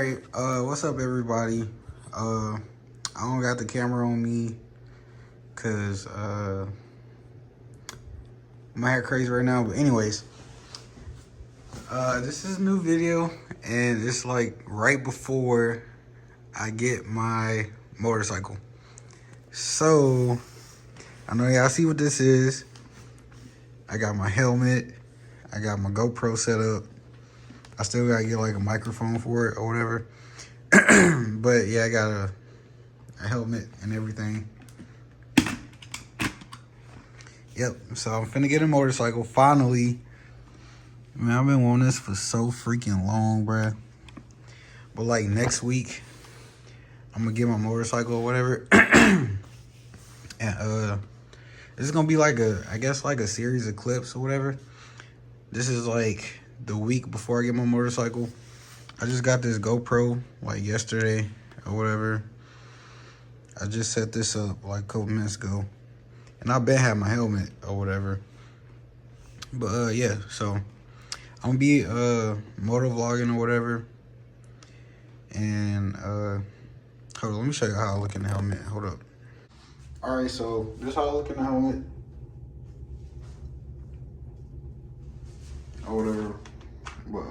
Alright, what's up everybody? I don't got the camera on me cause my hair crazy right now, but anyways, this is a new video and it's like right before I get my motorcycle. So I know y'all see what this is. I got my helmet, I got my GoPro set up. I still gotta get like a microphone for it or whatever. But yeah, I got a helmet and everything. Yep, so I'm finna get a motorcycle finally. Man, I've been wanting this for so freaking long, bruh. But like next week, I'm gonna get my motorcycle or whatever. And this is gonna be like I guess like a series of clips or whatever. This is like the week before I get my motorcycle. I just got this GoPro like yesterday or whatever. I just set this up like a couple minutes ago. And I been had my helmet or whatever. But yeah, so I'm gonna be motor vlogging or whatever. And hold on, let me show you how I look in the helmet. Hold up. Alright, so this is how I look in the helmet. Or whatever. But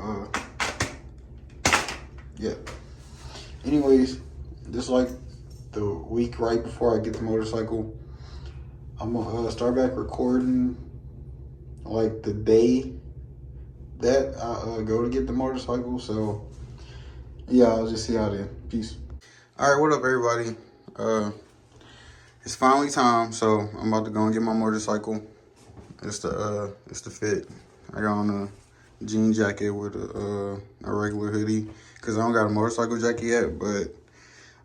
yeah. Anyways, this is like the week right before I get the motorcycle. I'm gonna start back recording like the day that I go to get the motorcycle. So yeah, I'll just see how then. Peace. All right, what up everybody? It's finally time, so I'm about to go and get my motorcycle. It's the fit. I got on a jean jacket with a regular hoodie because I don't got a motorcycle jacket yet, but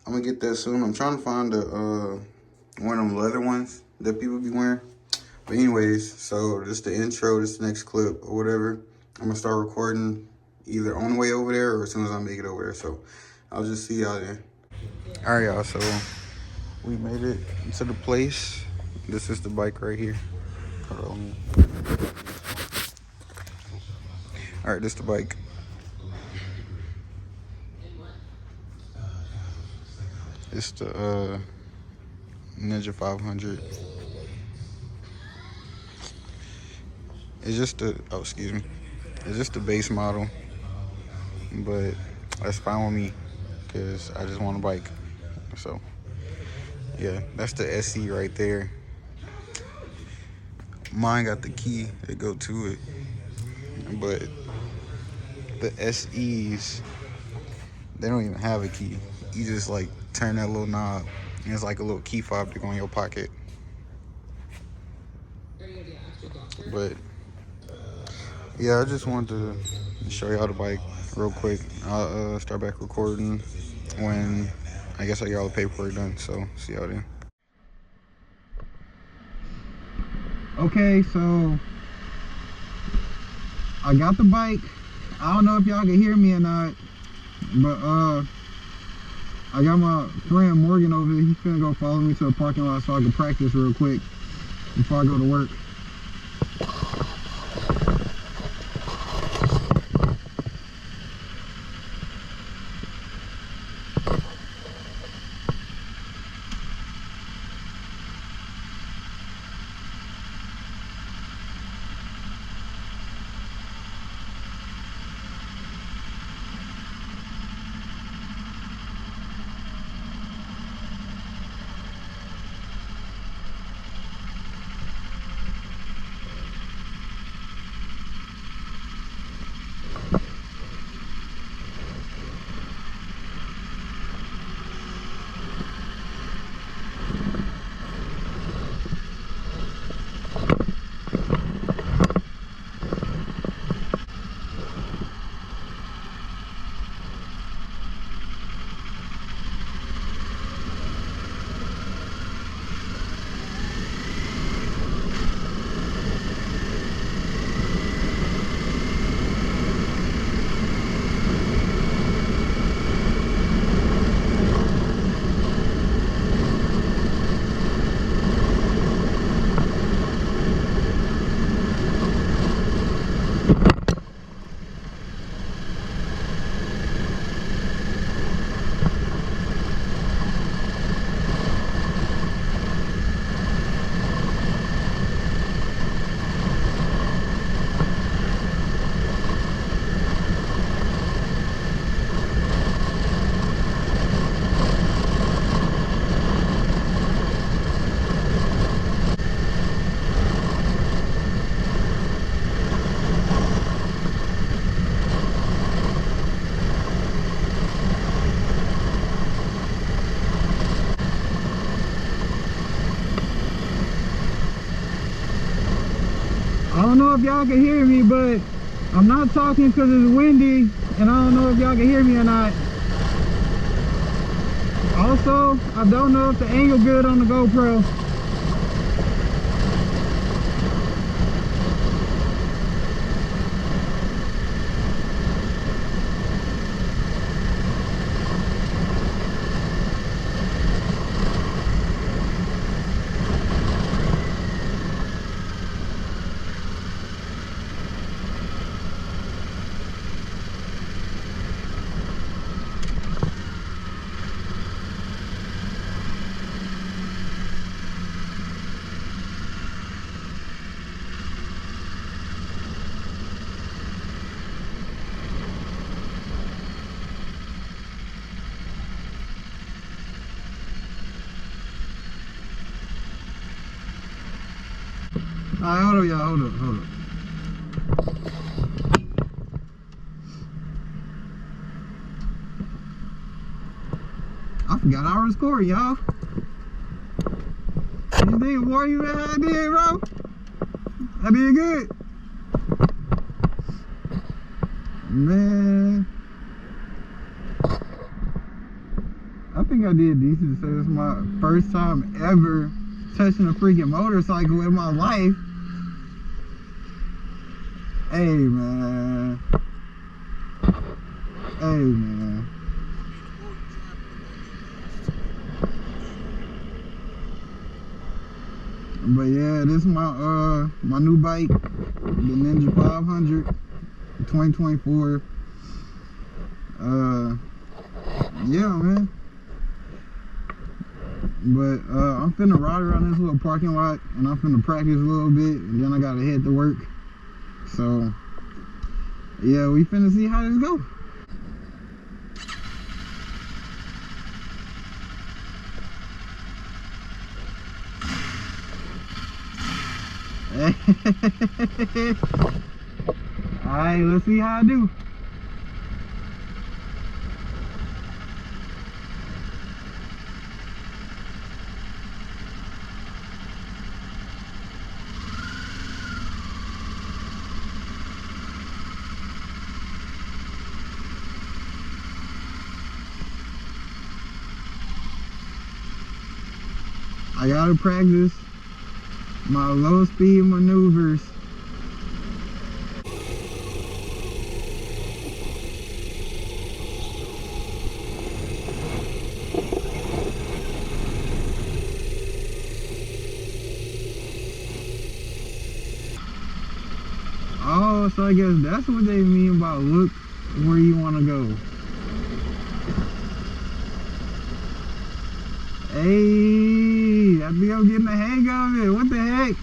I'm gonna get that soon. I'm trying to find one of them leather ones that people be wearing. But anyways, so this is the intro, this is the next clip or whatever. I'm gonna start recording either on the way over there or as soon as I make it over there. So I'll just see y'all there. All right, y'all, so we made it to the place. This is the bike right here. Hold on. All right, this is the bike. It's the Ninja 500. It's just the, oh, excuse me. It's just the base model, but that's fine with me because I just want a bike. So yeah, that's the SE right there. Mine got the key that go to it, but the SEs, they don't even have a key. You just like turn that little knob and it's like a little key fob to go in your pocket. But yeah, I just wanted to show y'all the bike real quick. I'll start back recording when I guess I get all the paperwork done. So see y'all then. Okay, so I got the bike. I don't know if y'all can hear me or not, but I got my friend Morgan over here. He's finna go follow me to the parking lot so I can practice real quick before I go to work. but I'm not talking because it's windy and I don't know if y'all can hear me or not. Also, I don't know if the angle good on the GoPro. Alright, hold up, y'all. Hold up. I forgot I was recording, y'all. You think more you than I did, bro? I did good. Man. I think I did decent. So it's my first time ever touching a freaking motorcycle in my life. Hey man. But yeah, this is my my new bike, the Ninja 500 2024. Yeah, man. But I'm finna ride around this little parking lot and I'm finna practice a little bit and then I gotta head to work. So yeah, we finna see how this go. Alright, let's see how I do. I gotta practice my low speed maneuvers. Oh, so I guess that's what they mean by look where you want to go. Hey, I think I'm getting the hang of it. What the heck?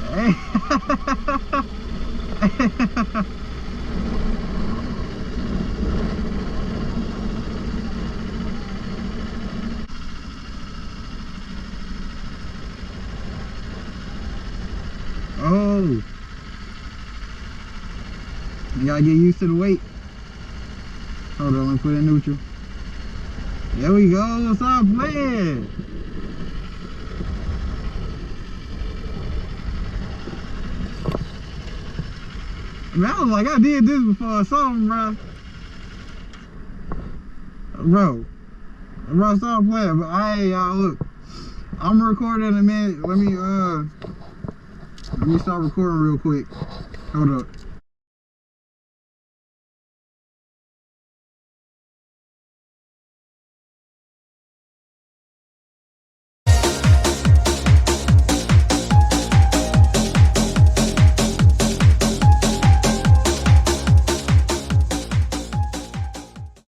Hey. Oh. You gotta get used to the weight. Hold on, let me put it in neutral. There we go, stop playing. Man, I was like, I did this before or something, bro. Bro, stop playing. But alright, y'all, look. I'm recording in a minute. Let me start recording real quick. Hold up.